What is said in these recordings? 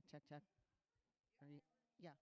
Check, check, check. Are you? Yeah.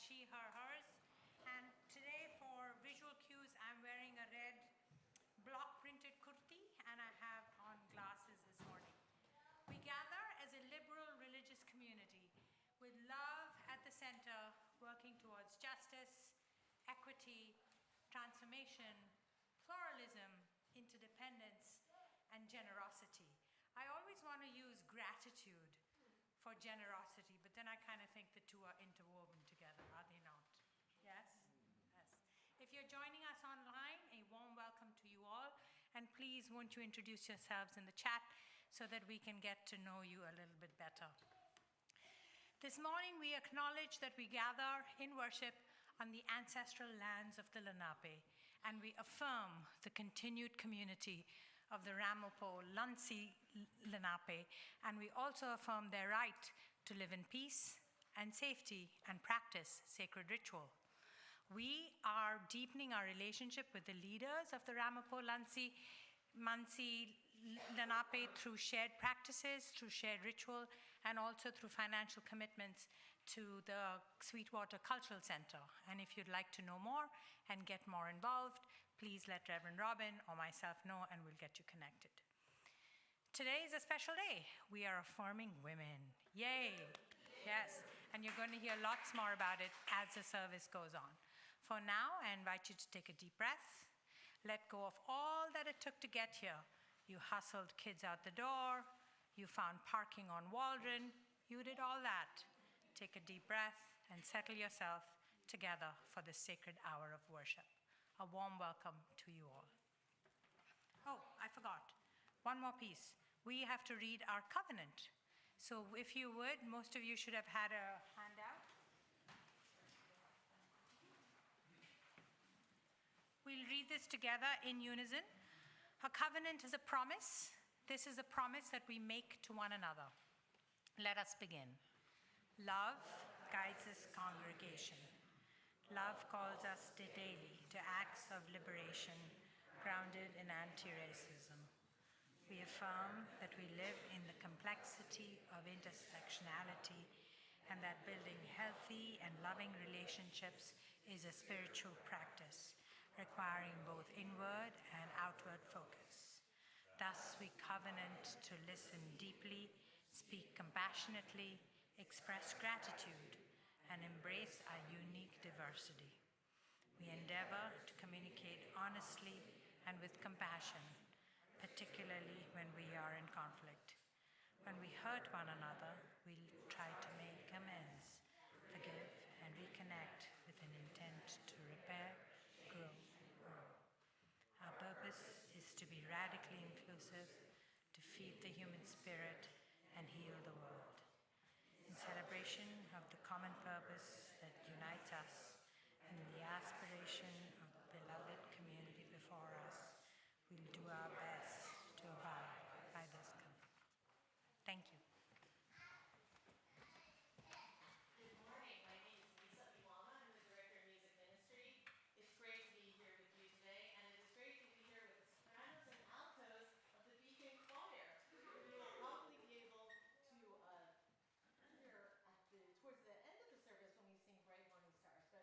she, her, hers. And today for visual cues, I'm wearing a red block printed kurti and I have on glasses this morning. We gather as a liberal religious community with love at the center, working towards justice, equity, transformation, pluralism, interdependence, and generosity. I always want to use gratitude for generosity, but then I kind of think the two are interwoven together, are they not? Yes? Yes. If you're joining us online, a warm welcome to you all, and please won't you introduce yourselves in the chat so that we can get to know you a little bit better. This morning we acknowledge that we gather in worship on the ancestral lands of the Lenape, and we affirm the continued community of the Ramapo Lansi Lenape, and we also affirm their right to live in peace and safety and practice sacred ritual. We are deepening our relationship with the leaders of the Ramapo Lansi Mansi Lenape through shared practices, through shared ritual, and also through financial commitments to the Sweetwater Cultural Center. And if you'd like to know more and get more involved, please let Reverend Robin or myself know and we'll get you connected. Today is a special day. We are affirming women. Yay! Yes, and you're going to hear lots more about it as the service goes on. For now, I invite you to take a deep breath. Let go of all that it took to get here. You hustled kids out the door. You found parking on Waldron. You did all that. Take a deep breath and settle yourself together for this sacred hour of worship. A warm welcome to you all. Oh, I forgot. One more piece. We have to read our covenant. So if you would, most of you should have had a handout. We'll read this together in unison. A covenant is a promise. This is a promise that we make to one another. Let us begin. Love guides this congregation. Love calls us daily to acts of liberation grounded in anti-racism. We affirm that we live in the complexity of intersectionality and that building healthy and loving relationships is a spiritual practice requiring both inward and outward focus. Thus, we covenant to listen deeply, speak compassionately, express gratitude, and embrace our unique diversity. We endeavor to communicate honestly and with compassion, particularly when we are in conflict. When we hurt one another, we try to make amends, forgive, and reconnect with an intent to repair, grow. Our purpose is to be radically inclusive, to feed the human spirit, and heal the world. In celebration of the common purpose that unites us and the aspiration of the beloved community before us, we'll do our best to abide by this covenant. Thank you. Good morning. My name is Lisa Iwama. I'm the Director of Music Ministry. It's great to be here with you today, and it is great to be here with the Sopranos and Altos of the Beacon Choir. You will probably be able to hear towards the end of the service when we sing Bright Morning Stars, but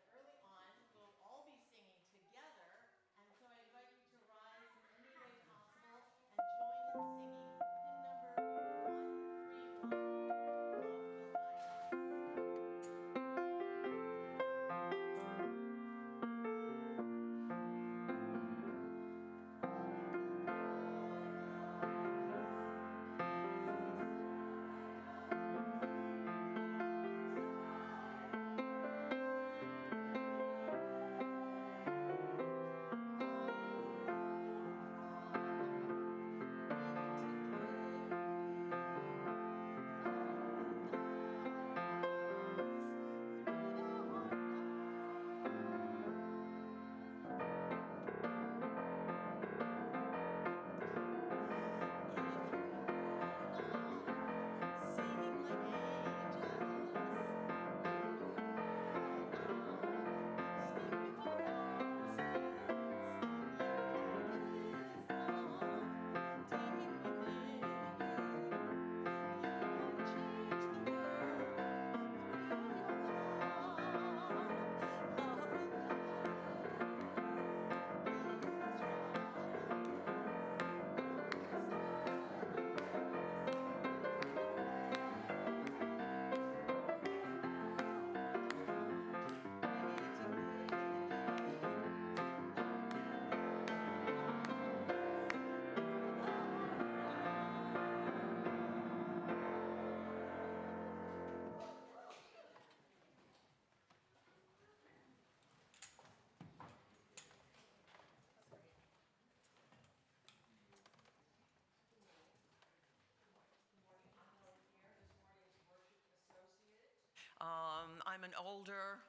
I'm an older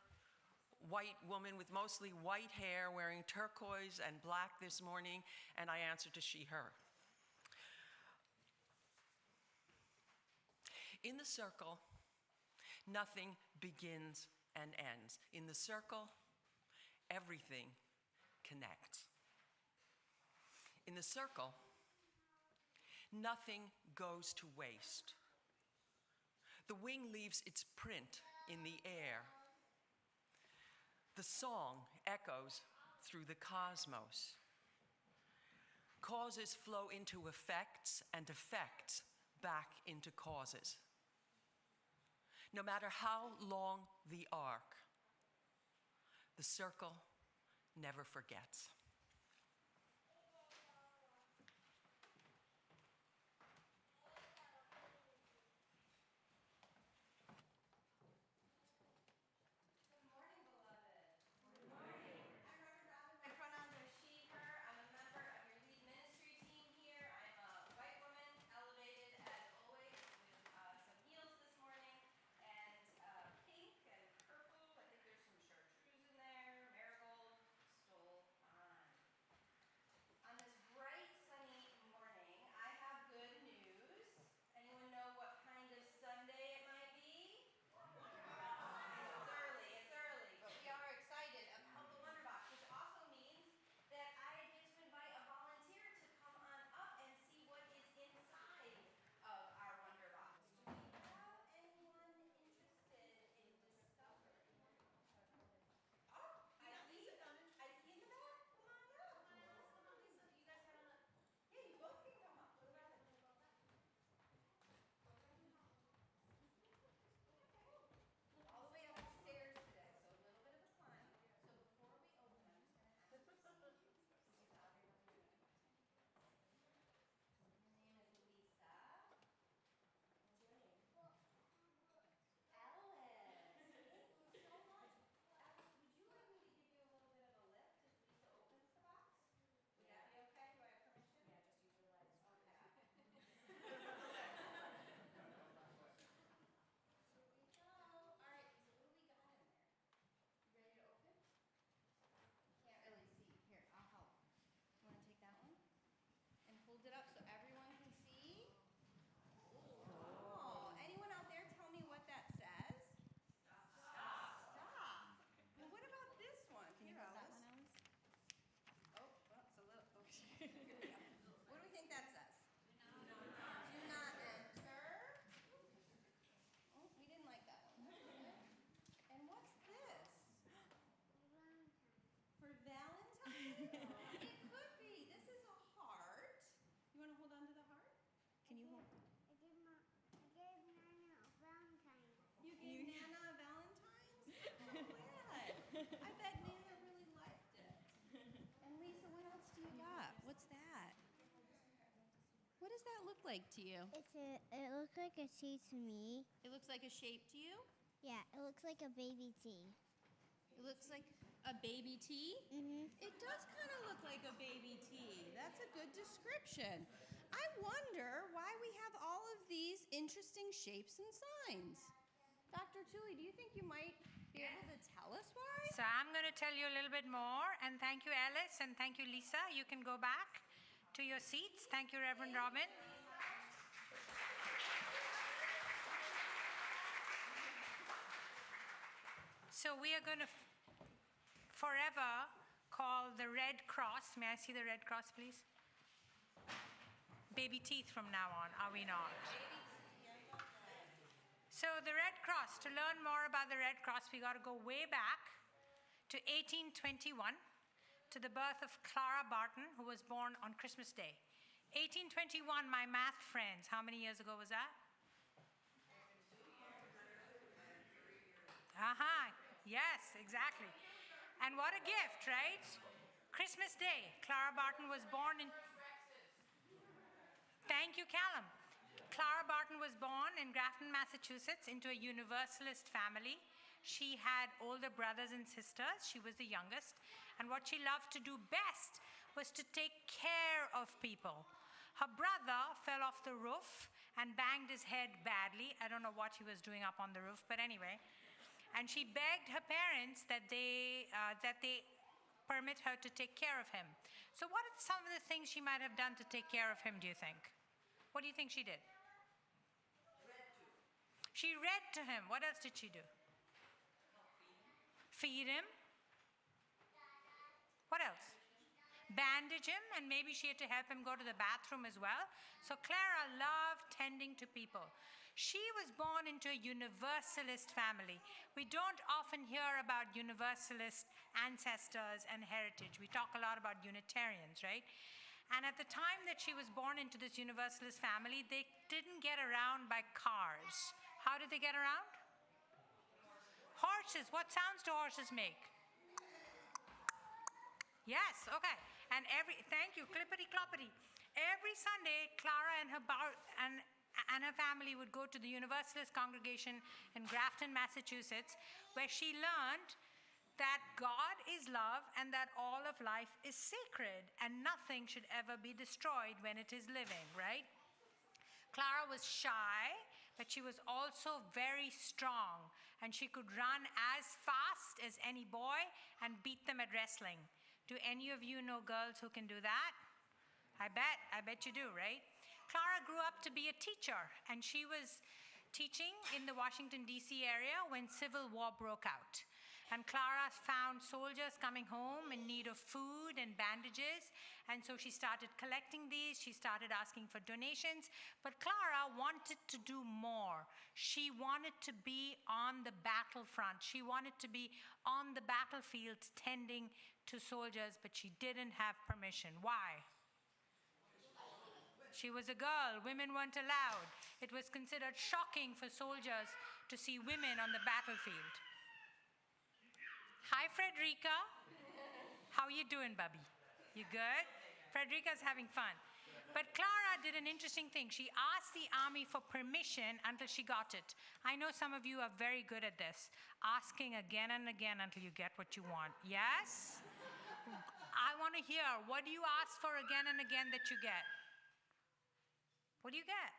white woman with mostly white hair, wearing turquoise and black this morning, and I answer to she, her. In the circle, nothing begins and ends. In the circle, everything connects. In the circle, nothing goes to waste. The wing leaves its print in the air. The song echoes through the cosmos. Causes flow into effects, and effects back into causes. No matter how long the arc, the circle never forgets. Good morning, beloved. Good morning. I'm Reverend Robin. My pronouns are she, her. I'm a member of your lead ministry team here. I'm a white woman, elevated as always, with some heels this morning, and pink and purple. I think there's some chartreuse in there. Marigold stole on. On this bright, sunny morning, I have good news. Anyone know what kind of Sunday it might be? It's early, but we are excited about the Wonder Box, which also means that I get to invite a volunteer to come on up and see what is inside of our Wonder Box. Do we have anyone interested in discovering? Oh, I see in the back. Come on up. Come on, Alice. Come on, Lisa. You guys gotta look. Yeah, you both can come up. Go ahead. All the way up the stairs today, so a little bit of a climb. So before we open, I'm just going to ask you to see. Your name is Lisa. What's your name? Alice. Thank you so much. Alice, would you like me to give you a little bit of a lift as Lisa opens the box? Would that be okay? Do I have permission? Yeah, just use your legs. Okay. Here we go. All right, Lisa, what do we got in there? You ready to open? Can't really see. Here, I'll help. You want to take that one? And hold it up so everyone can see? Oh, anyone out there tell me what that says? Stop. Well, what about this one? Can you Here, hold that Alice. one, Alice? Oh, well, it's a little. Okay. Here we go. What do we think that says? Do not enter. Oh, we didn't like that one. That's good. And what's this? For Valentine's? It could be. This is a heart. You want to hold on to the heart? Can you hold? I gave Nana a Valentine. You gave Nana a Valentine's? Oh, glad. I bet Nana really liked it. And Lisa, what else do you got? What's that? What does that look like to you? It looks like a tea to me. It looks like a shape to you? Yeah, it looks like a baby tea. It looks like a baby tea? Mm-hmm. It does kind of look like a baby tea. That's a good description. I wonder why we have all of these interesting shapes and signs. Dr. Tully, do you think you might be able to tell us why? So I'm going to tell you a little bit more, and thank you, Alice, and thank you, Lisa. You can go back to your seats. Thank you, Reverend Robin. So we are going to forever call the Red Cross. May I see the Red Cross, please? Baby teeth from now on, are we not? So the Red Cross, to learn more about the Red Cross, we got to go way back to 1821, to the birth of Clara Barton, who was born on Christmas Day. 1821, my math friends, how many years ago was that? Aha, yes, exactly. And what a gift, right? Christmas Day, Clara Barton was born in... Thank you, Callum. Clara Barton was born in Grafton, Massachusetts, into a Universalist family. She had older brothers and sisters. She was the youngest. And what she loved to do best was to take care of people. Her brother fell off the roof and banged his head badly. I don't know what he was doing up on the roof, but anyway. And she begged her parents that they permit her to take care of him. So what are some of the things she might have done to take care of him, do you think? What do you think she did? She read to him. What else did she do? Feed him. What else? Bandage him, and maybe she had to help him go to the bathroom as well. So Clara loved tending to people. She was born into a Universalist family. We don't often hear about Universalist ancestors and heritage. We talk a lot about Unitarians, right? And at the time that she was born into this Universalist family, they didn't get around by cars. How did they get around? Horses. What sounds do horses make? Yes, okay. And thank you, clippity cloppity. Every Sunday, Clara and her family would go to the Universalist congregation in Grafton, Massachusetts, where she learned that God is love and that all of life is sacred and nothing should ever be destroyed when it is living, right? Clara was shy, but she was also very strong, and she could run as fast as any boy and beat them at wrestling. Do any of you know girls who can do that? I bet you do, right? Clara grew up to be a teacher, and she was teaching in the Washington, D.C. area when Civil War broke out. And Clara found soldiers coming home in need of food and bandages, and so she started collecting these. She started asking for donations, but Clara wanted to do more. She wanted to be on the battlefront. She wanted to be on the battlefield tending to soldiers, but she didn't have permission. Why? She was a girl. Women weren't allowed. It was considered shocking for soldiers to see women on the battlefield. Hi, Frederica. How you doing, Bubby? You good? Frederica's having fun. But Clara did an interesting thing. She asked the army for permission until she got it. I know some of you are very good at this, asking again and again until you get what you want. Yes? I want to hear, what do you ask for again and again that you get? What do you get?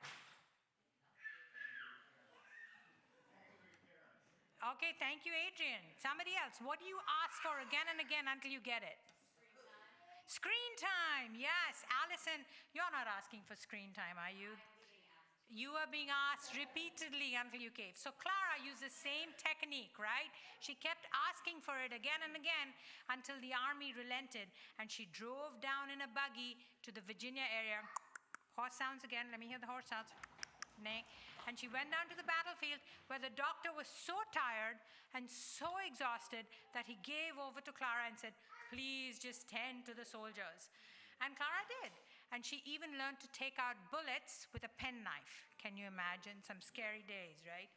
Okay, thank you, Adrian. Somebody else. What do you ask for again and again until you get it? Screen time. Yes. Allison, you're not asking for screen time, are you? You are being asked repeatedly until you cave. So Clara used the same technique, right? She kept asking for it again and again until the army relented, and she drove down in a buggy to the Virginia area. Horse sounds again. Let me hear the horse sounds. Nay. And she went down to the battlefield where the doctor was so tired and so exhausted that he gave over to Clara and said, please just tend to the soldiers. And Clara did. And she even learned to take out bullets with a penknife. Can you imagine? Some scary days, right?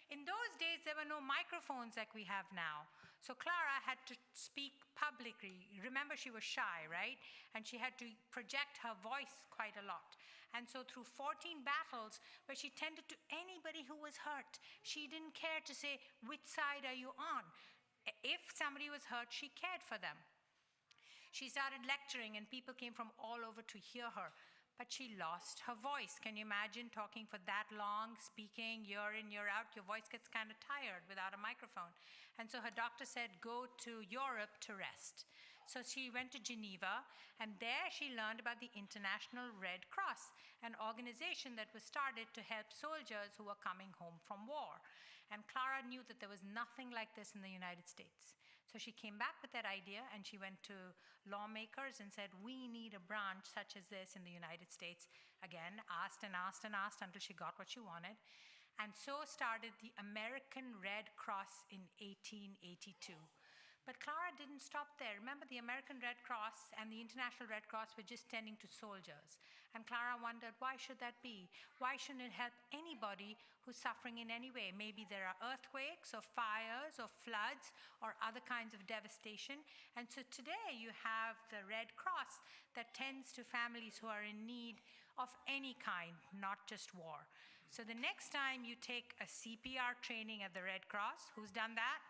In those days, there were no microphones like we have now. So Clara had to speak publicly. Remember, she was shy, right? And she had to project her voice quite a lot. And so through 14 battles, where she tended to anybody who was hurt, she didn't care to say, which side are you on? If somebody was hurt, she cared for them. She started lecturing, and people came from all over to hear her. But she lost her voice. Can you imagine talking for that long, speaking year in, year out? Your voice gets kind of tired without a microphone. And so her doctor said, go to Europe to rest. So she went to Geneva, and there she learned about the International Red Cross, an organization that was started to help soldiers who were coming home from war. And Clara knew that there was nothing like this in the United States. So she came back with that idea, and she went to lawmakers and said, we need a branch such as this in the United States. Again, asked and asked and asked until she got what she wanted. And so started the American Red Cross in 1882. But Clara didn't stop there. Remember, the American Red Cross and the International Red Cross were just tending to soldiers. And Clara wondered, why should that be? Why shouldn't it help anybody who's suffering in any way? Maybe there are earthquakes or fires or floods or other kinds of devastation. And so today you have the Red Cross that tends to families who are in need of any kind, not just war. So the next time you take a CPR training at the Red Cross, who's done that?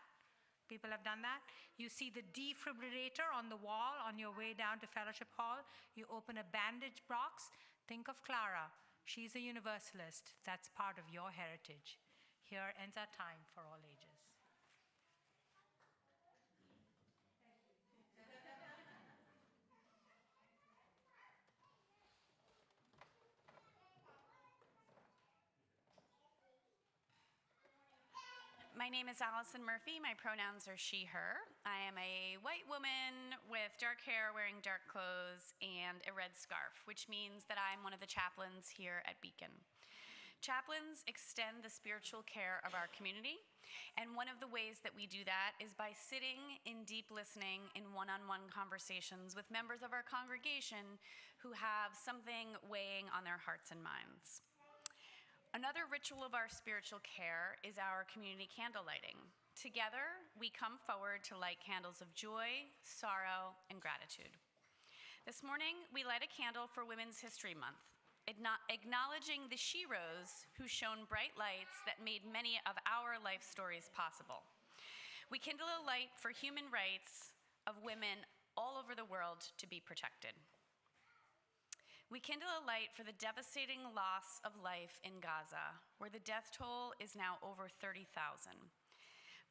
People have done that. You see the defibrillator on the wall on your way down to Fellowship Hall. You open a bandage box. Think of Clara. She's a Universalist. That's part of your heritage. Here ends our time for all ages. My name is Allison Murphy. My pronouns are she, her. I am a white woman with dark hair, wearing dark clothes, and a red scarf, which means that I'm one of the chaplains here at Beacon. Chaplains extend the spiritual care of our community, and one of the ways that we do that is by sitting in deep listening in one-on-one conversations with members of our congregation who have something weighing on their hearts and minds. Another ritual of our spiritual care is our community candle lighting. Together, we come forward to light candles of joy, sorrow, and gratitude. This morning, we light a candle for Women's History Month, acknowledging the sheroes who shone bright lights that made many of our life stories possible. We kindle a light for human rights of women all over the world to be protected. We kindle a light for the devastating loss of life in Gaza, where the death toll is now over 30,000,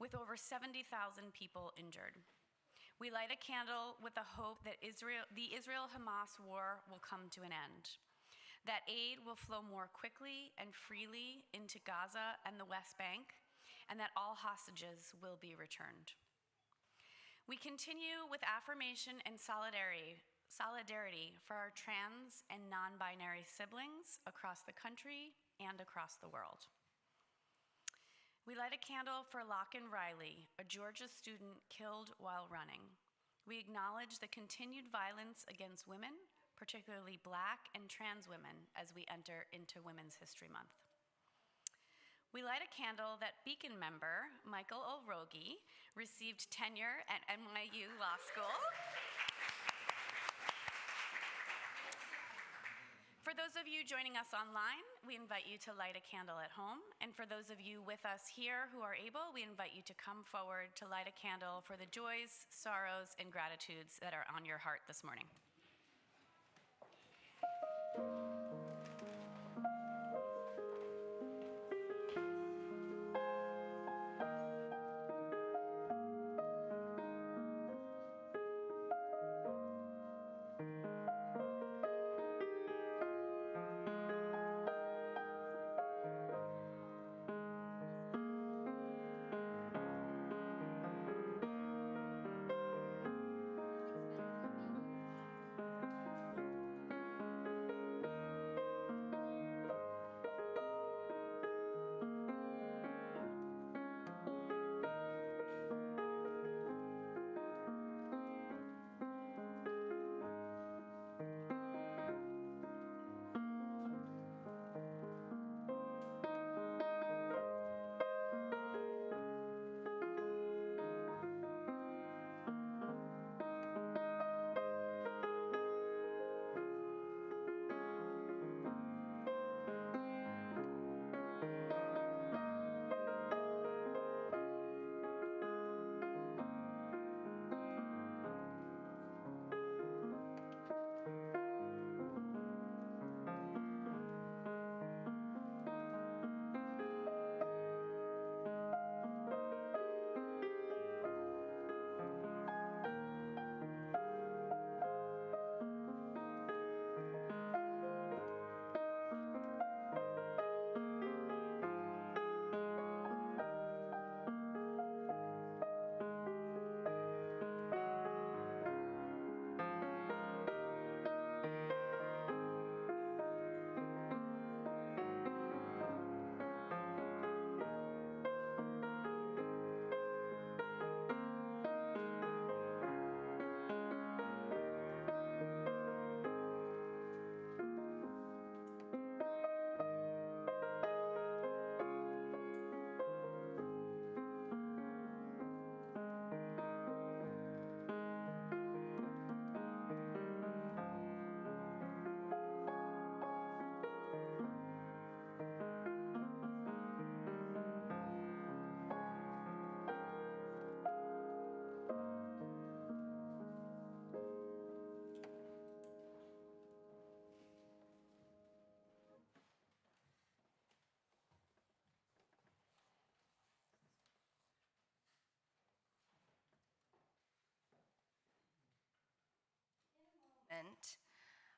with over 70,000 people injured. We light a candle with the hope that the Israel-Hamas war will come to an end, that aid will flow more quickly and freely into Gaza and the West Bank, and that all hostages will be returned. We continue with affirmation and solidarity for our trans and non-binary siblings across the country and across the world. We light a candle for Locken Riley, a Georgia student killed while running. We acknowledge the continued violence against women, particularly Black and trans women, as we enter into Women's History Month. We light a candle that Beacon member Michael O'Rogie received tenure at NYU Law School. For those of you joining us online, we invite you to light a candle at home. And for those of you with us here who are able, we invite you to come forward to light a candle for the joys, sorrows, and gratitudes that are on your heart this morning.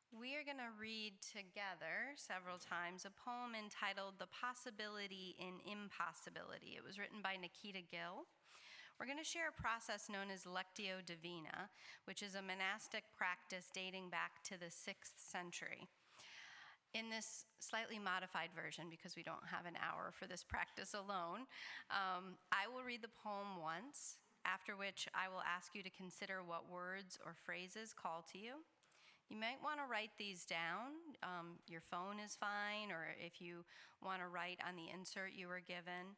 We are going to read together several times a poem entitled The Possibility in Impossibility. It was written by Nikita Gill. We're going to share a process known as Lectio Divina, which is a monastic practice dating back to the 6th century. In this slightly modified version, because we don't have an hour for this practice alone, I will read the poem once, after which I will ask you to consider what words or phrases call to you. You might want to write these down. Your phone is fine, or if you want to write on the insert you were given,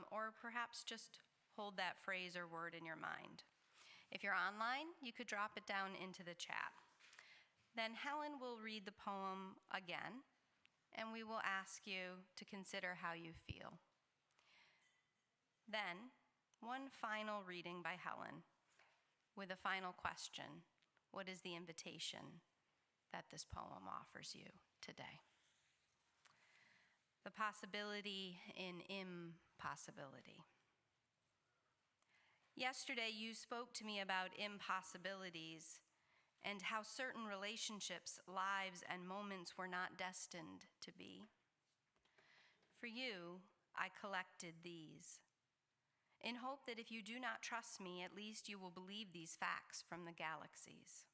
or perhaps just hold that phrase or word in your mind. If you're online, you could drop it down into the chat. Then Helen will read the poem again, and we will ask you to consider how you feel. Then, one final reading by Helen with a final question. What is the invitation that this poem offers you today? The possibility in impossibility. Yesterday, you spoke to me about impossibilities and how certain relationships, lives, and moments were not destined to be. For you, I collected these, in hope that if you do not trust me, at least you will believe these facts from the galaxies.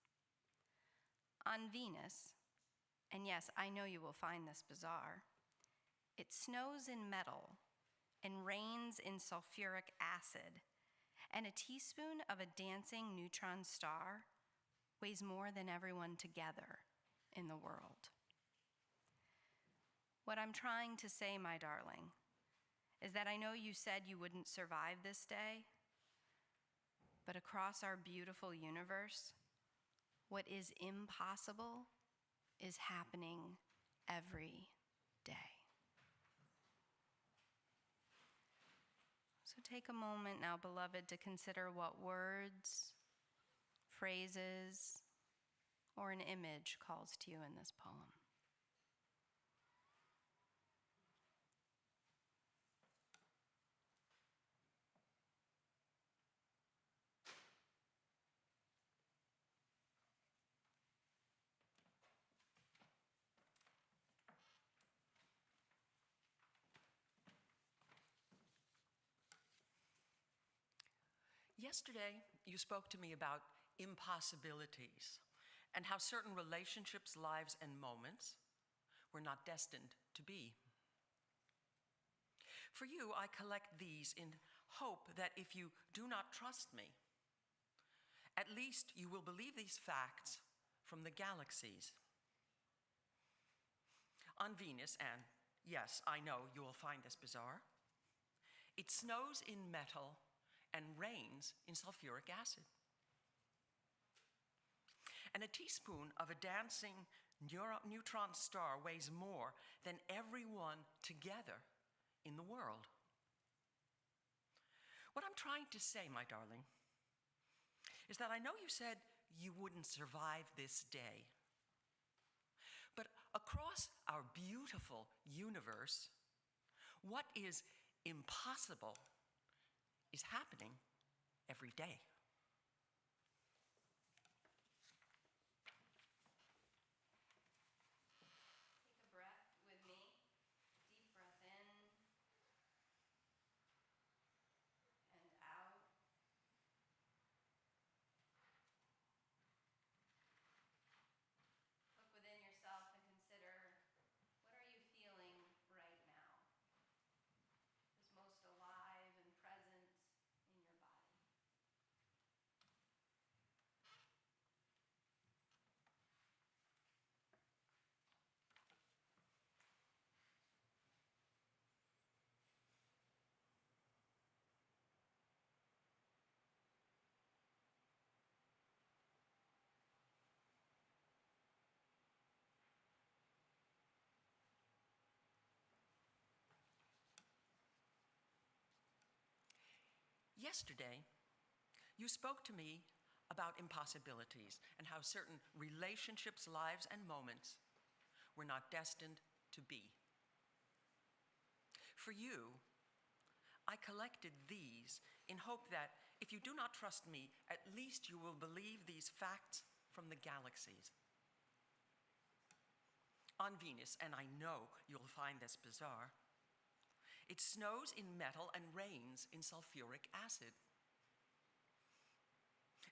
On Venus, and yes, I know you will find this bizarre, it snows in metal and rains in sulfuric acid, and a teaspoon of a dancing neutron star weighs more than everyone together in the world. What I'm trying to say, my darling, is that I know you said you wouldn't survive this day, but across our beautiful universe, what is impossible is happening every day. So take a moment now, beloved, to consider what words, phrases, or an image calls to you in this poem. Yesterday, you spoke to me about impossibilities and how certain relationships, lives, and moments were not destined to be. For you, I collect these in hope that if you do not trust me, at least you will believe these facts from the galaxies. On Venus, and yes, I know you will find this bizarre, it snows in metal and rains in sulfuric acid. And a teaspoon of a dancing neutron star weighs more than everyone together in the world. What I'm trying to say, my darling, is that I know you said you wouldn't survive this day. But across our beautiful universe, what is impossible is happening every day. Take a breath with me. Deep breath in and out. Look within yourself and consider, what are you feeling right now? Is most alive and present in your body? Yesterday, you spoke to me about impossibilities and how certain relationships, lives, and moments were not destined to be. For you, I collected these in hope that if you do not trust me, at least you will believe these facts from the galaxies. on Venus, and I know you'll find this bizarre, it snows in metal and rains in sulfuric acid.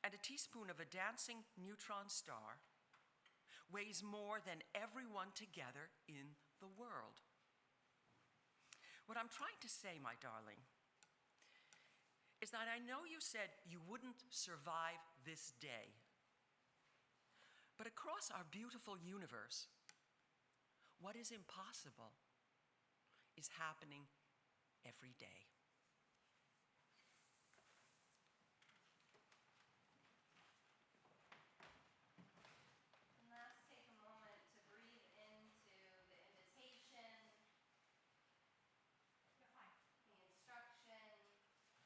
And a teaspoon of a dancing neutron star weighs more than everyone together in the world. What I'm trying to say, my darling, is that I know you said you wouldn't survive this day, but across our beautiful universe, what is impossible is happening every day. And let's take a moment to breathe into the invitation, the instruction,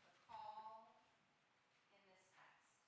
the call in this text today.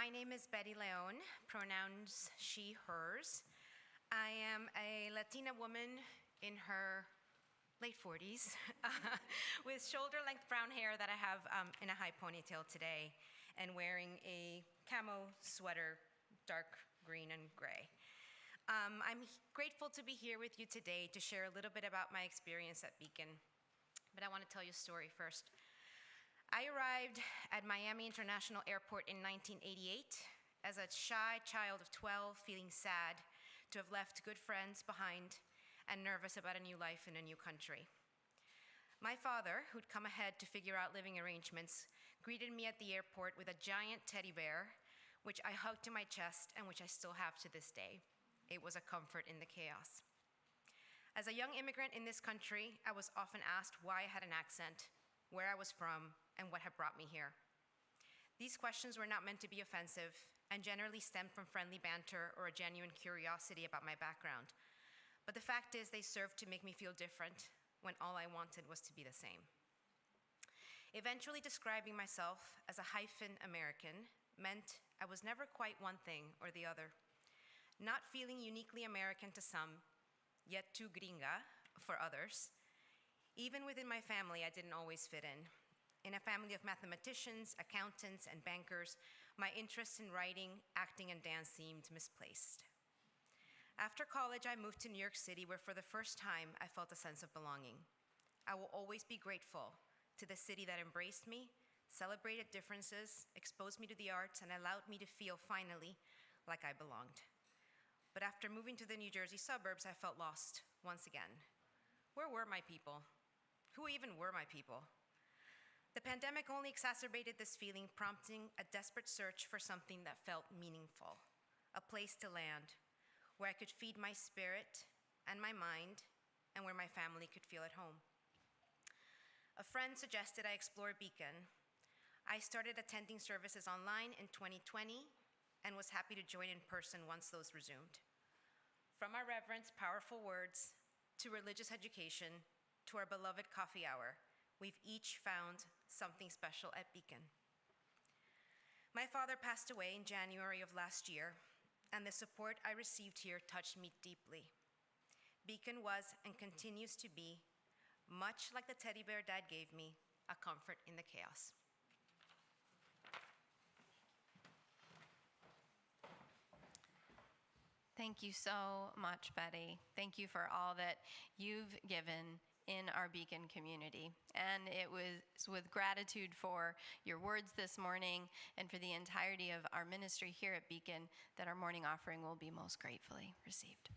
My name is Betty Leon, pronouns she, hers. I am a Latina woman in her late 40s with shoulder-length brown hair that I have in a high ponytail today and wearing a camo sweater, dark green and gray. I'm grateful to be here with you today to share a little bit about my experience at Beacon, but I want to tell you a story first. I arrived at Miami International Airport in 1988 as a shy child of 12, feeling sad to have left good friends behind and nervous about a new life in a new country. My father, who'd come ahead to figure out living arrangements, greeted me at the airport with a giant teddy bear, which I hugged to my chest and which I still have to this day. It was a comfort in the chaos. As a young immigrant in this country, I was often asked why I had an accent, where I was from, and what had brought me here. These questions were not meant to be offensive and generally stemmed from friendly banter or a genuine curiosity about my background. But the fact is, they served to make me feel different when all I wanted was to be the same. Eventually describing myself as a hyphen American meant I was never quite one thing or the other. Not feeling uniquely American to some, yet too gringa for others. Even within my family, I didn't always fit in. In a family of mathematicians, accountants, and bankers, my interests in writing, acting, and dance seemed misplaced. After college, I moved to New York City, where for the first time, I felt a sense of belonging. I will always be grateful to the city that embraced me, celebrated differences, exposed me to the arts, and allowed me to feel, finally, like I belonged. But after moving to the New Jersey suburbs, I felt lost once again. Where were my people? Who even were my people? The pandemic only exacerbated this feeling, prompting a desperate search for something that felt meaningful, a place to land, where I could feed my spirit and my mind, and where my family could feel at home. A friend suggested I explore Beacon. I started attending services online in 2020 and was happy to join in person once those resumed. From our reverend's powerful words, to religious education, to our beloved coffee hour, we've each found something special at Beacon. My father passed away in January of last year, and the support I received here touched me deeply. Beacon was and continues to be, much like the teddy bear Dad gave me, a comfort in the chaos. Thank you so much, Betty. Thank you for all that you've given in our Beacon community. And it was with gratitude for your words this morning and for the entirety of our ministry here at Beacon that our morning offering will be most gratefully received.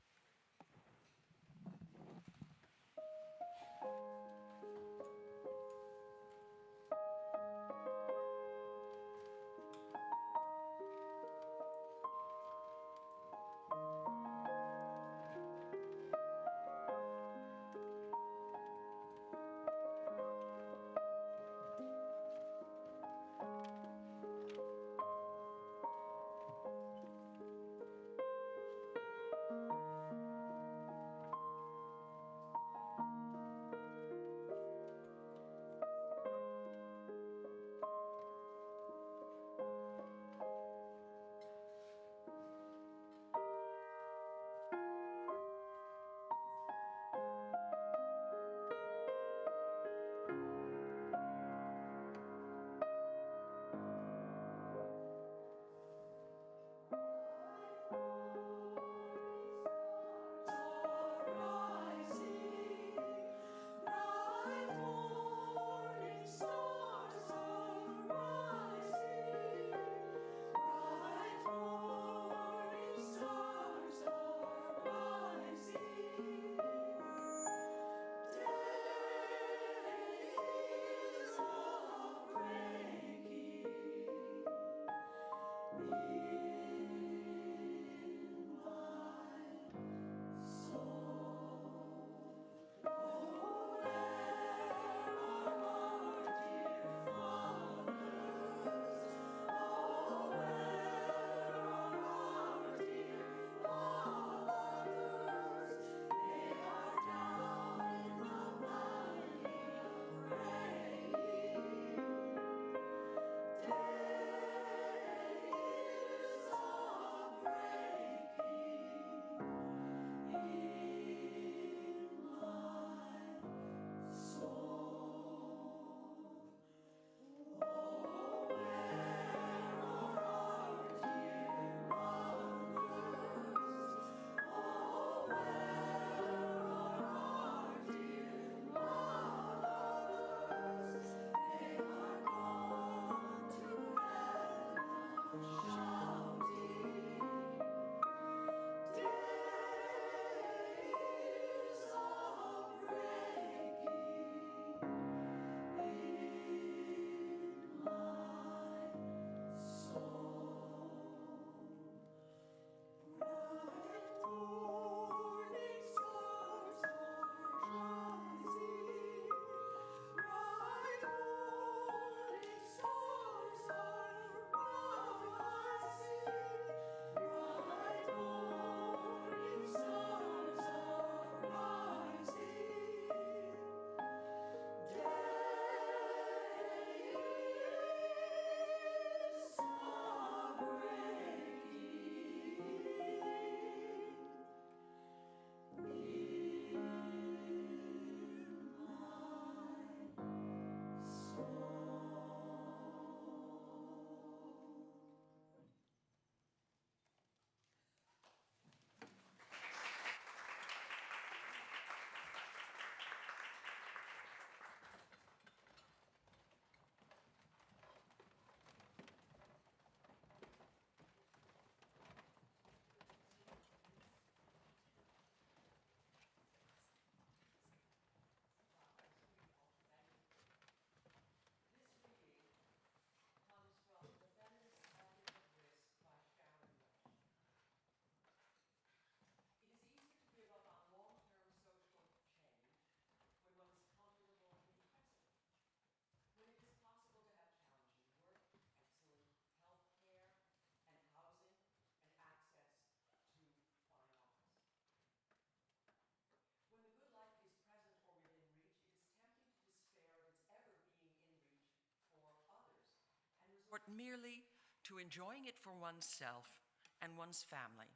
merely to enjoying it for oneself and one's family.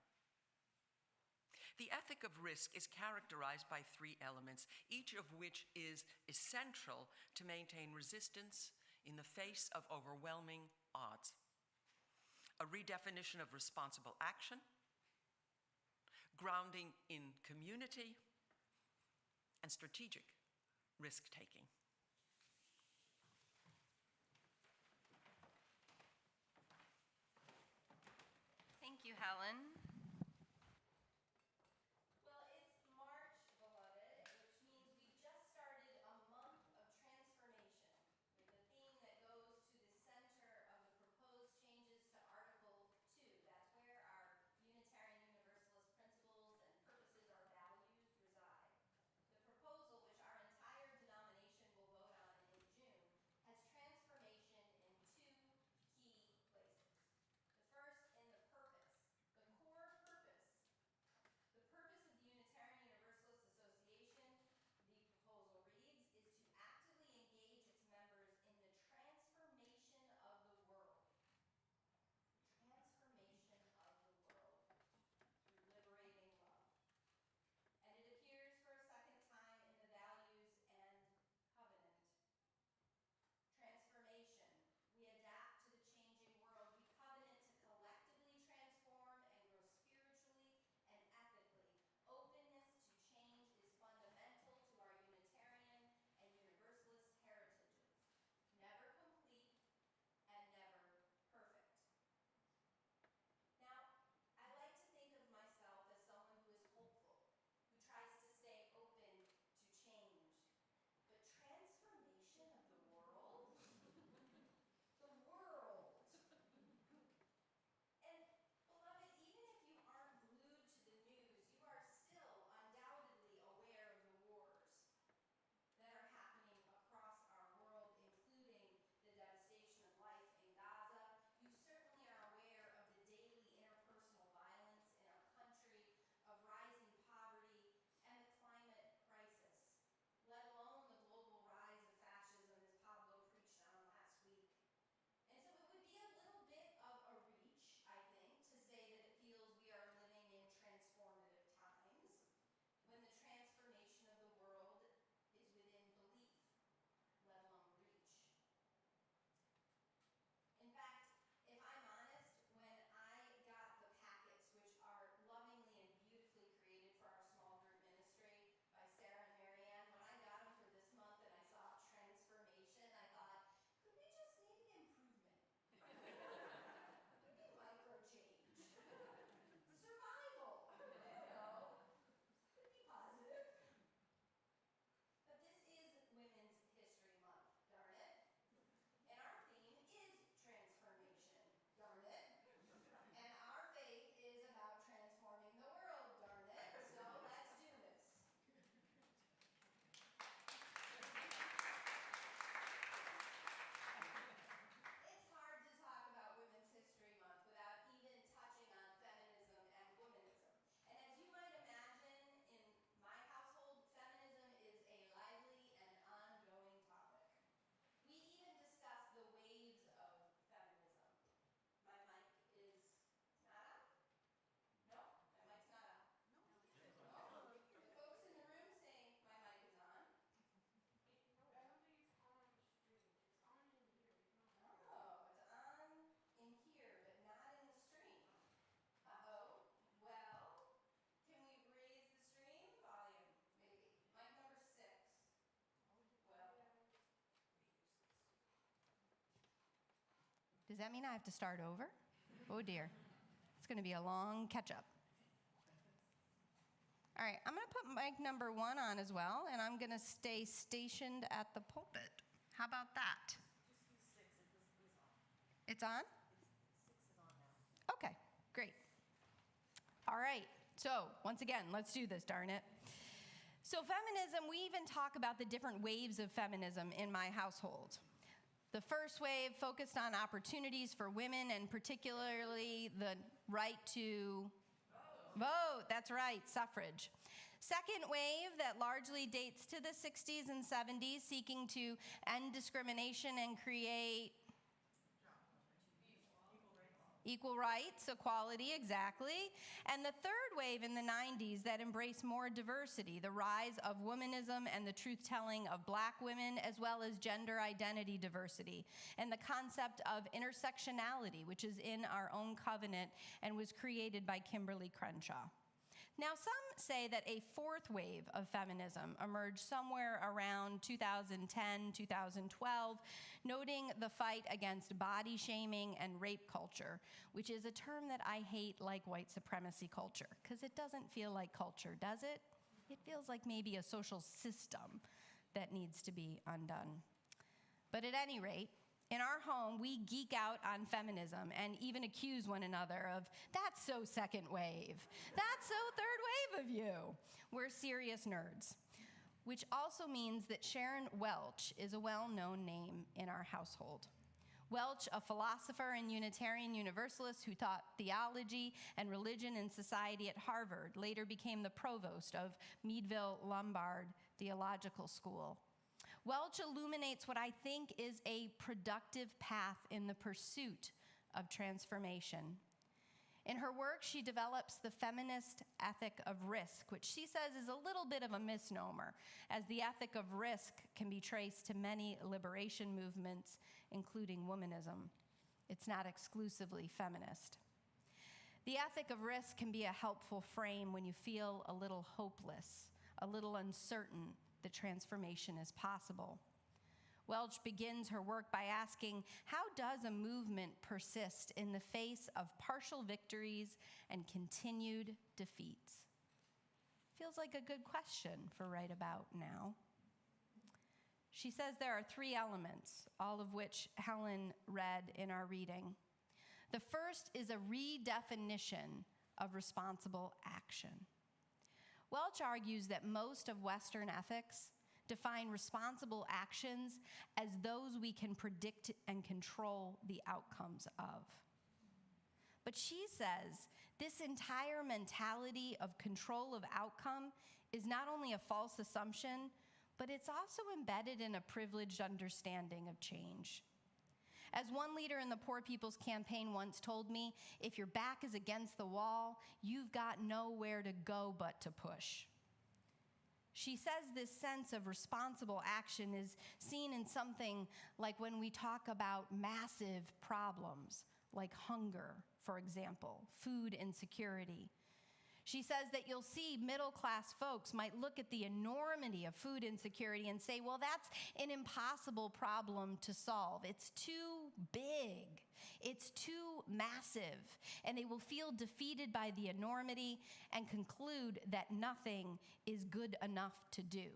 The ethic of risk is characterized by three elements, each of which is essential to maintain resistance in the face of overwhelming odds. A redefinition of responsible action, grounding in community, and strategic risk-taking. Thank you, Helen. Well, it's March, beloved, which means we just started a month of transformation with a theme that goes to the center of the proposed changes to Article 2. That's where our Unitarian Universalist principles and purposes, our values, reside. The proposal, which our entire denomination will vote on in June, has transformation in two key places. The first in the purpose, the core purpose. The purpose of the Unitarian Universalist Association, the proposal reads, is to actively engage its members in the transformation of the world. The transformation of the world through liberating love. And it appears for a second time in the Values and Covenant. Transformation. We adapt to the changing world. We covenant to collectively transform and grow spiritually and ethically. Openness to change is fundamental to our Unitarian and Universalist heritages. Never complete and never perfect. Now, I like to think of myself as someone who is hopeful, who tries to stay open to change. But transformation of the world? The world. And beloved, even if you aren't glued to the news, you are still undoubtedly aware of the wars that are happening across our world, including the devastation of life in Gaza. You certainly are aware of the daily interpersonal violence in our country, of rising poverty, and the climate crisis, let alone the global rise of fascism, as Pablo preached on last week. And so it would be a little bit of a reach, I think, to say that it feels we are living in transformative times, when the transformation of the world is within belief, let alone reach. In fact, if I'm honest, when I got the packets, which are lovingly and beautifully created for our small group ministry by Sarah and Marianne, when I got them for this month and I saw transformation, I thought, could we just maybe improvement? Maybe micro change. Survival, could be positive. But this is Women's History Month, darn it. And our theme is transformation, darn it. And our faith is about transforming the world, darn it. So let's do this. It's hard to talk about Women's History Month without even touching on feminism and womanism. And as you might imagine, in my household, feminism is a lively and ongoing topic. We even discuss the waves of feminism. My mic is not on? No, my mic's not on. Oh, the folks in the room saying my mic is on. No, I don't think it's on the stream. It's on in here. It's not on. Oh, it's on in here, but not in the stream. Uh-oh. Well, can we raise the stream volume, maybe? Mic number 6. Well, Does that mean I have to start over? Oh dear. It's going to be a long catch up. All right, I'm going to put mic number 1 on as well, and I'm going to stay stationed at the pulpit. How about that? Just use 6. It was on. It's on? 6 is on now. Okay, great. All right, so once again, let's do this, darn it. So feminism, we even talk about the different waves of feminism in my household. The first wave focused on opportunities for women and particularly the right to vote. That's right, suffrage. Second wave that largely dates to the 60s and 70s, seeking to end discrimination and create Equal rights, equality, exactly. And the third wave in the 90s that embraced more diversity, the rise of womanism and the truth-telling of Black women, as well as gender identity diversity, and the concept of intersectionality, which is in our own covenant and was created by Kimberly Crenshaw. Now, some say that a fourth wave of feminism emerged somewhere around 2010, 2012, noting the fight against body shaming and rape culture, which is a term that I hate like white supremacy culture, because it doesn't feel like culture, does it? It feels like maybe a social system that needs to be undone. But at any rate, in our home, we geek out on feminism and even accuse one another of, that's so second wave, that's so third wave of you. We're serious nerds, which also means that Sharon Welch is a well-known name in our household. Welch, a philosopher and Unitarian Universalist who taught theology and religion and society at Harvard, later became the provost of Meadville Lombard Theological School. Welch illuminates what I think is a productive path in the pursuit of transformation. In her work, she develops the feminist ethic of risk, which she says is a little bit of a misnomer, as the ethic of risk can be traced to many liberation movements, including womanism. It's not exclusively feminist. The ethic of risk can be a helpful frame when you feel a little hopeless, a little uncertain that transformation is possible. Welch begins her work by asking, how does a movement persist in the face of partial victories and continued defeats? Feels like a good question for right about now. She says there are three elements, all of which Helen read in our reading. The first is a redefinition of responsible action. Welch argues that most of Western ethics define responsible actions as those we can predict and control the outcomes of. But she says this entire mentality of control of outcome is not only a false assumption, but it's also embedded in a privileged understanding of change. As one leader in the Poor People's Campaign once told me, if your back is against the wall, you've got nowhere to go but to push. She says this sense of responsible action is seen in something like when we talk about massive problems, like hunger, for example, food insecurity. She says that you'll see middle-class folks might look at the enormity of food insecurity and say, well, that's an impossible problem to solve. It's too big. It's too massive. And they will feel defeated by the enormity and conclude that nothing is good enough to do.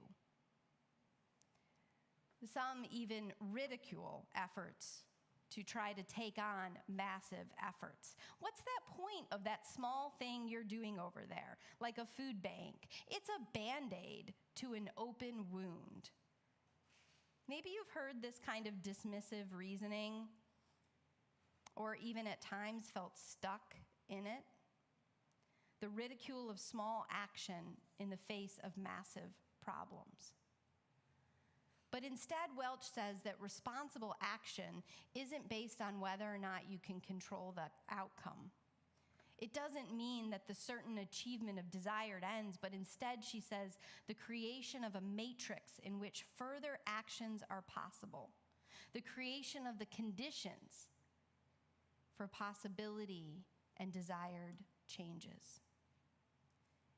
Some even ridicule efforts to try to take on massive efforts. What's that point of that small thing you're doing over there, like a food bank? It's a Band-Aid to an open wound. Maybe you've heard this kind of dismissive reasoning, or even at times felt stuck in it. The ridicule of small action in the face of massive problems. But instead, Welch says that responsible action isn't based on whether or not you can control the outcome. It doesn't mean that the certain achievement of desired ends, but instead, she says, the creation of a matrix in which further actions are possible. The creation of the conditions for possibility and desired changes.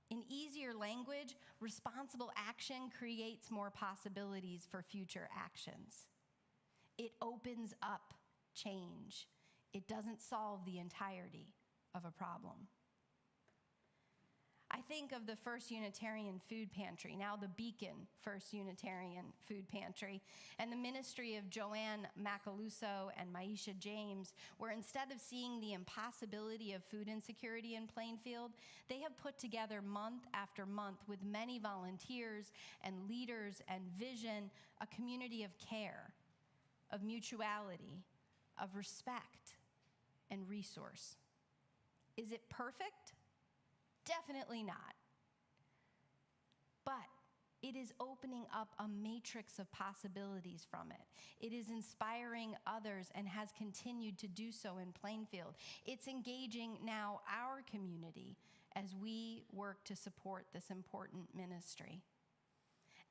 In easier language, responsible action creates more possibilities for future actions. It opens up change. It doesn't solve the entirety of a problem. I think of the First Unitarian Food Pantry, now the Beacon First Unitarian Food Pantry, and the ministry of Joanne Macaluso and Maisha James, where instead of seeing the impossibility of food insecurity in Plainfield, they have put together month after month with many volunteers and leaders and vision, a community of care, of mutuality, of respect, and resource. Is it perfect? Definitely not. But It is opening up a matrix of possibilities from it. It is inspiring others and has continued to do so in Plainfield. It's engaging now our community as we work to support this important ministry.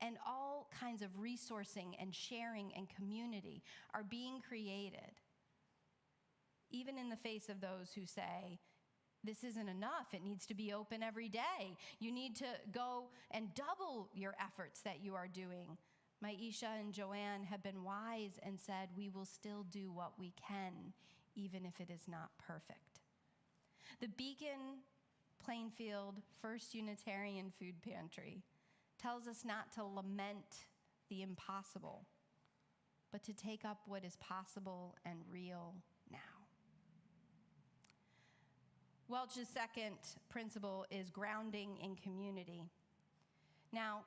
And all kinds of resourcing and sharing and community are being created, even in the face of those who say, this isn't enough, it needs to be open every day. You need to go and double your efforts that you are doing. Maisha and Joanne have been wise and said, we will still do what we can, even if it is not perfect. The Beacon Plainfield First Unitarian Food Pantry tells us not to lament the impossible, but to take up what is possible and real now. Welch's second principle is grounding in community. Now,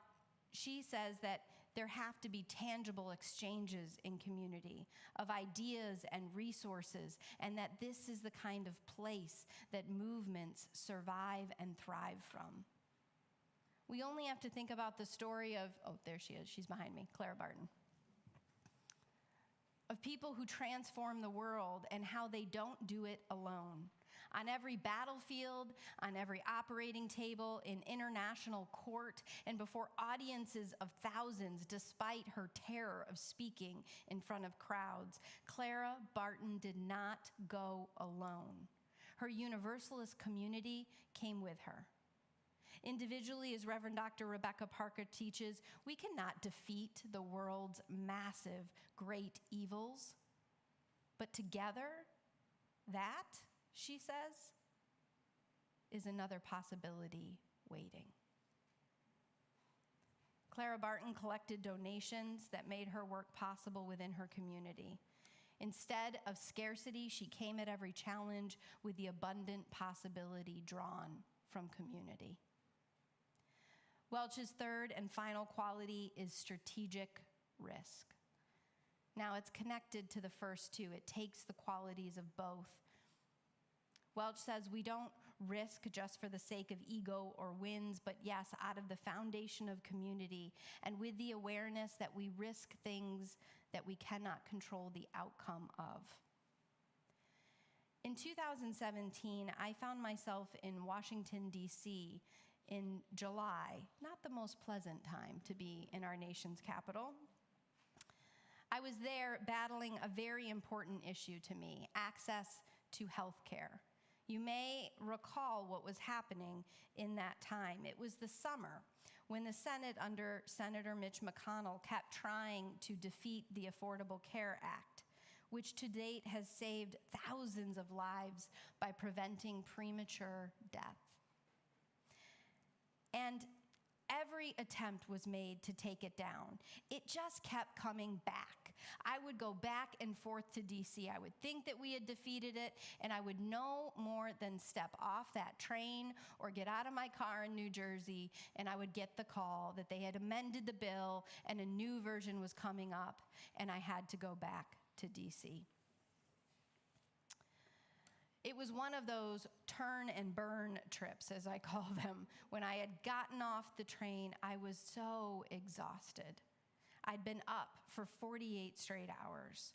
she says that there have to be tangible exchanges in community of ideas and resources, and that this is the kind of place that movements survive and thrive from. We only have to think about the story of, oh, there she is, she's behind me, Clara Barton, of people who transform the world and how they don't do it alone. On every battlefield, on every operating table, in international court, and before audiences of thousands, despite her terror of speaking in front of crowds, Clara Barton did not go alone. Her Universalist community came with her. Individually, as Reverend Dr. Rebecca Parker teaches, we cannot defeat the world's massive, great evils. But together, that, she says, is another possibility waiting. Clara Barton collected donations that made her work possible within her community. Instead of scarcity, she came at every challenge with the abundant possibility drawn from community. Welch's third and final quality is strategic risk. Now, it's connected to the first two. It takes the qualities of both. Welch says we don't risk just for the sake of ego or wins, but yes, out of the foundation of community and with the awareness that we risk things that we cannot control the outcome of. In 2017, I found myself in Washington, D.C. in July, not the most pleasant time to be in our nation's capital. I was there battling a very important issue to me, access to health care. You may recall what was happening in that time. It was the summer when the Senate under Senator Mitch McConnell kept trying to defeat the Affordable Care Act, which to date has saved thousands of lives by preventing premature death. And every attempt was made to take it down. It just kept coming back. I would go back and forth to DC. I would think that we had defeated it, and I would no more than step off that train or get out of my car in New Jersey, and I would get the call that they had amended the bill and a new version was coming up, and I had to go back to DC. It was one of those turn and burn trips, as I call them. When I had gotten off the train, I was so exhausted. I'd been up for 48 straight hours.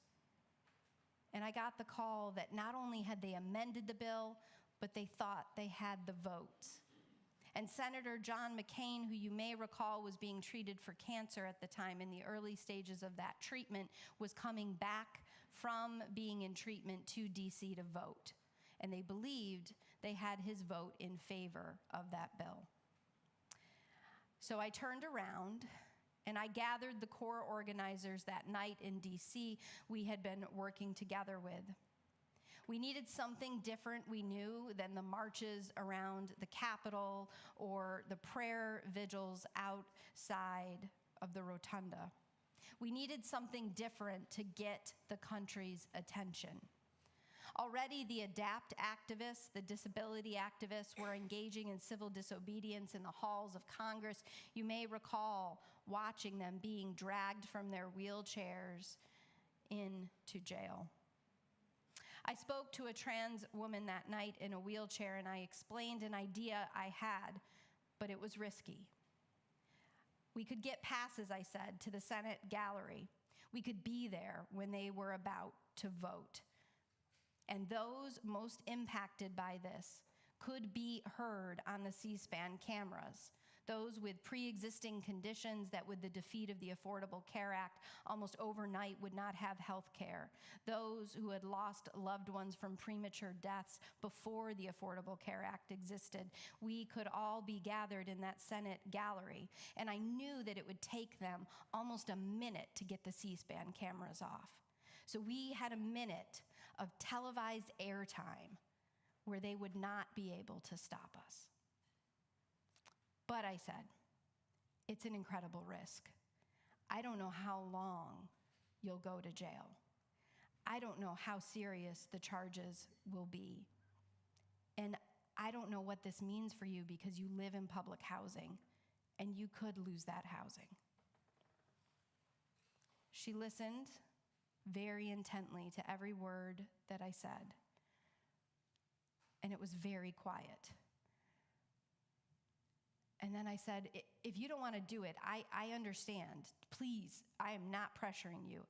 And I got the call that not only had they amended the bill, but they thought they had the votes. And Senator John McCain, who you may recall was being treated for cancer at the time in the early stages of that treatment, was coming back from being in treatment to DC to vote. And they believed they had his vote in favor of that bill. So I turned around and I gathered the core organizers that night in DC we had been working together with. We needed something different, we knew, than the marches around the Capitol or the prayer vigils outside of the rotunda. We needed something different to get the country's attention. Already, the ADAPT activists, the disability activists, were engaging in civil disobedience in the halls of Congress. You may recall watching them being dragged from their wheelchairs into jail. I spoke to a trans woman that night in a wheelchair, and I explained an idea I had, but it was risky. We could get passes, I said, to the Senate gallery. We could be there when they were about to vote. And those most impacted by this could be heard on the C-SPAN cameras. Those with pre-existing conditions that with the defeat of the Affordable Care Act almost overnight would not have health care. Those who had lost loved ones from premature deaths before the Affordable Care Act existed. We could all be gathered in that Senate gallery, and I knew that it would take them almost a minute to get the C-SPAN cameras off. So we had a minute of televised airtime where they would not be able to stop us. But I said, it's an incredible risk. I don't know how long you'll go to jail. I don't know how serious the charges will be. And I don't know what this means for you because you live in public housing and you could lose that housing. She listened very intently to every word that I said. And it was very quiet. And then I said, if you don't want to do it, I understand. Please, I am not pressuring you.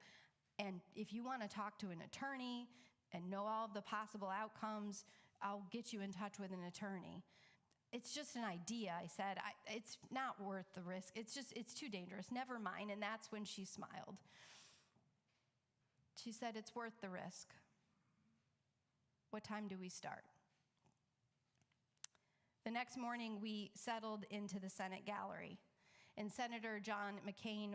And if you want to talk to an attorney and know all of the possible outcomes, I'll get you in touch with an attorney. It's just an idea, I said. It's not worth the risk. It's too dangerous. Never mind. And that's when she smiled. She said, it's worth the risk. What time do we start? The next morning, we settled into the Senate gallery, and Senator John McCain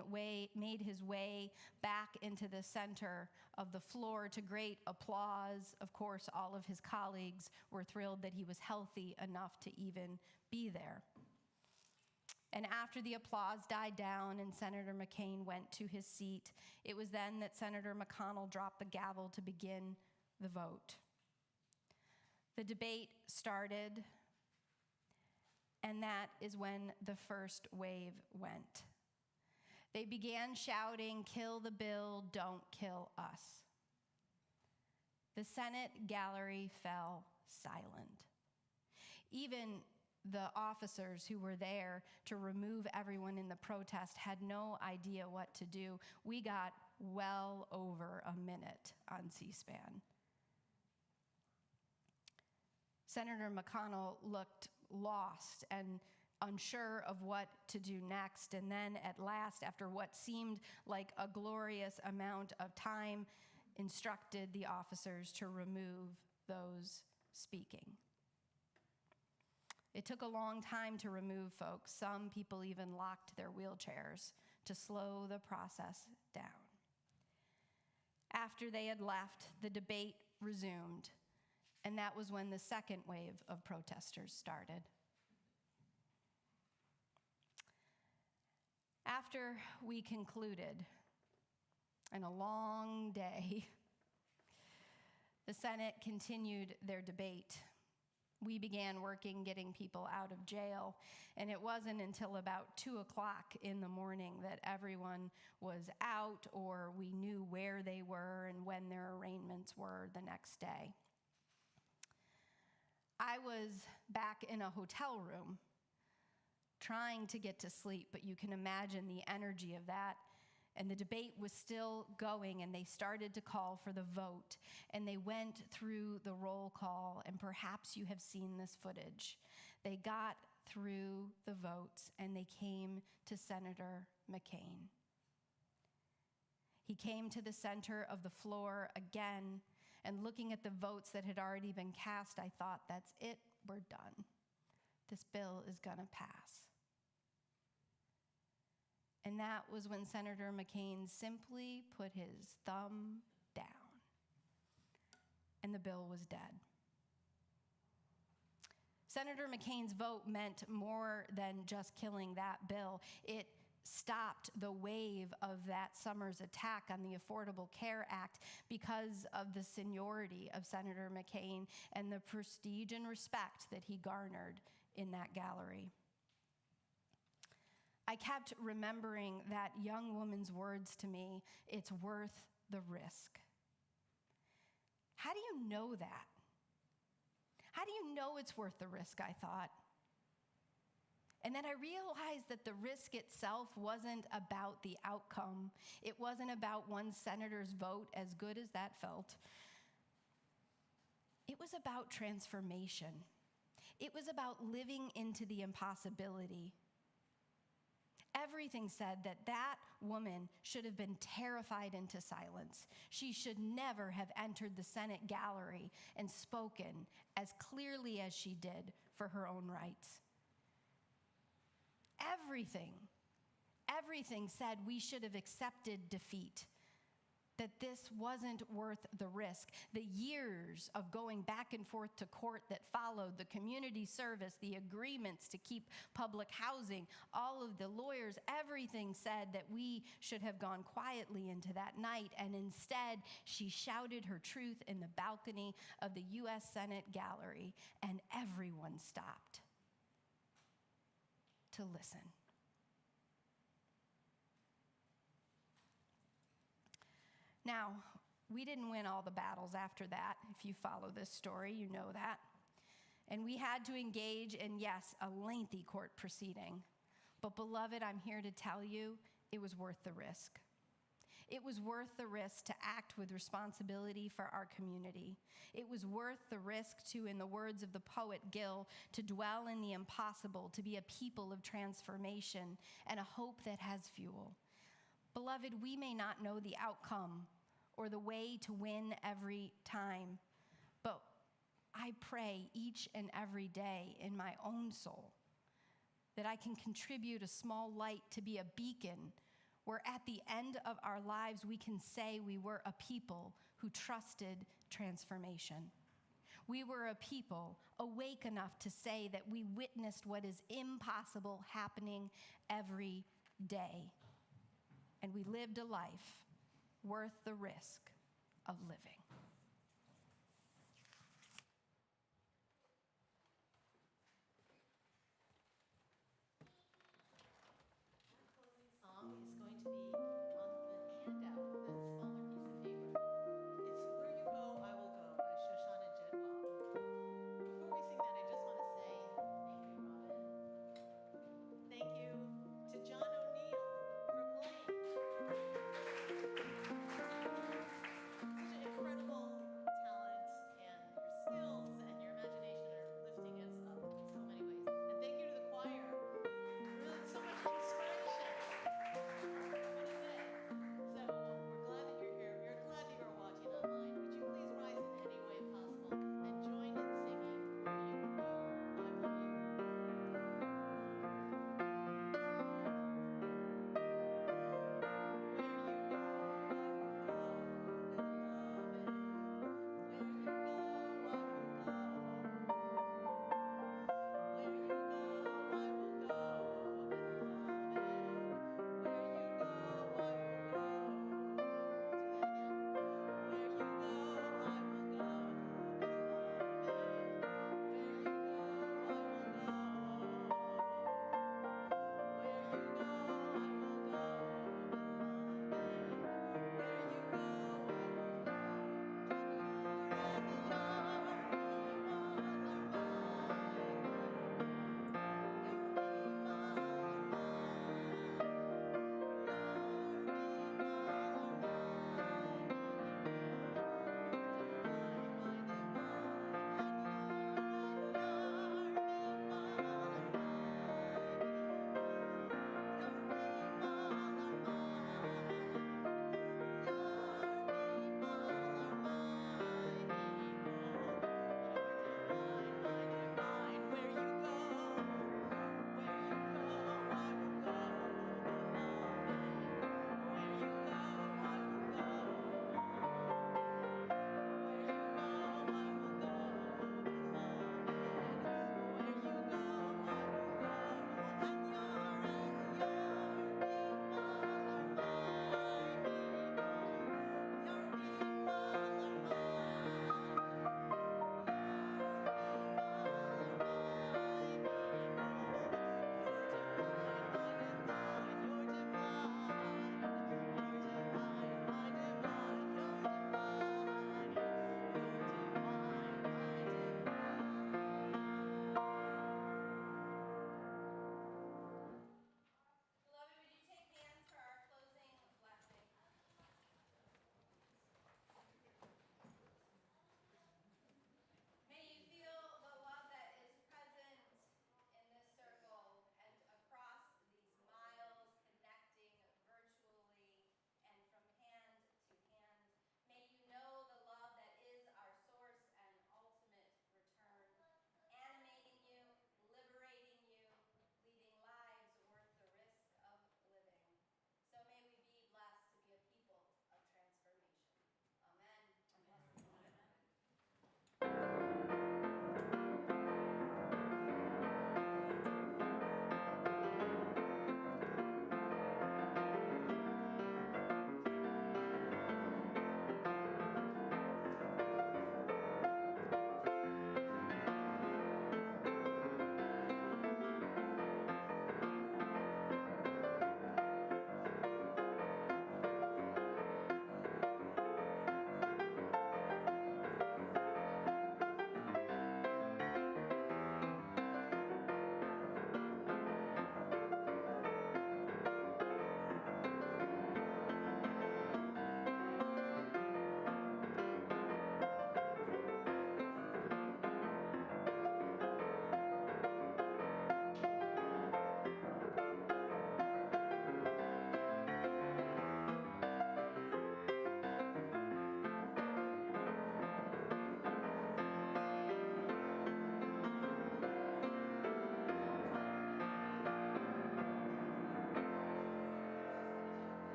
made his way back into the center of the floor to great applause. Of course, all of his colleagues were thrilled that he was healthy enough to even be there. And after the applause died down and Senator McCain went to his seat, it was then that Senator McConnell dropped the gavel to begin the vote. The debate started. And that is when the first wave went. They began shouting, "Kill the bill, don't kill us." The Senate gallery fell silent. Even the officers who were there to remove everyone in the protest had no idea what to do. We got well over a minute on C-SPAN. Senator McConnell looked lost and unsure of what to do next. And then at last, after what seemed like a glorious amount of time, instructed the officers to remove those speaking. It took a long time to remove folks. Some people even locked their wheelchairs to slow the process down. After they had left, the debate resumed. And that was when the second wave of protesters started. After we concluded, and a long day, the Senate continued their debate. We began working getting people out of jail, and it wasn't until about 2 o'clock in the morning that everyone was out or we knew where they were and when their arraignments were the next day. I was back in a hotel room trying to get to sleep, but you can imagine the energy of that. And the debate was still going, and they started to call for the vote. And they went through the roll call, and perhaps you have seen this footage. They got through the votes, and they came to Senator McCain. He came to the center of the floor again, and looking at the votes that had already been cast, I thought, that's it, we're done. This bill is gonna pass. And that was when Senator McCain simply put his thumb down, and the bill was dead. Senator McCain's vote meant more than just killing that bill. It stopped the wave of that summer's attack on the Affordable Care Act because of the seniority of Senator McCain and the prestige and respect that he garnered in that gallery. I kept remembering that young woman's words to me, "It's worth the risk." How do you know that? How do you know it's worth the risk, I thought. And then I realized that the risk itself wasn't about the outcome. It wasn't about one senator's vote, as good as that felt. It was about transformation. It was about living into the impossibility. Everything said that that woman should have been terrified into silence. She should never have entered the Senate gallery and spoken as clearly as she did for her own rights. Everything said we should have accepted defeat, that this wasn't worth the risk. The years of going back and forth to court that followed, the community service, the agreements to keep public housing, all of the lawyers, everything said that we should have gone quietly into that night, and instead she shouted her truth in the balcony of the U.S. Senate gallery, and everyone stopped to listen. Now, we didn't win all the battles after that. If you follow this story, you know that. And we had to engage in, yes, a lengthy court proceeding. But beloved, I'm here to tell you, it was worth the risk. It was worth the risk to act with responsibility for our community. It was worth the risk to, in the words of the poet Gill, to dwell in the impossible, to be a people of transformation and a hope that has fuel. Beloved, we may not know the outcome or the way to win every time, but I pray each and every day in my own soul that I can contribute a small light to be a beacon where at the end of our lives we can say we were a people who trusted transformation. We were a people awake enough to say that we witnessed what is impossible happening every day. And we lived a life worth the risk of living.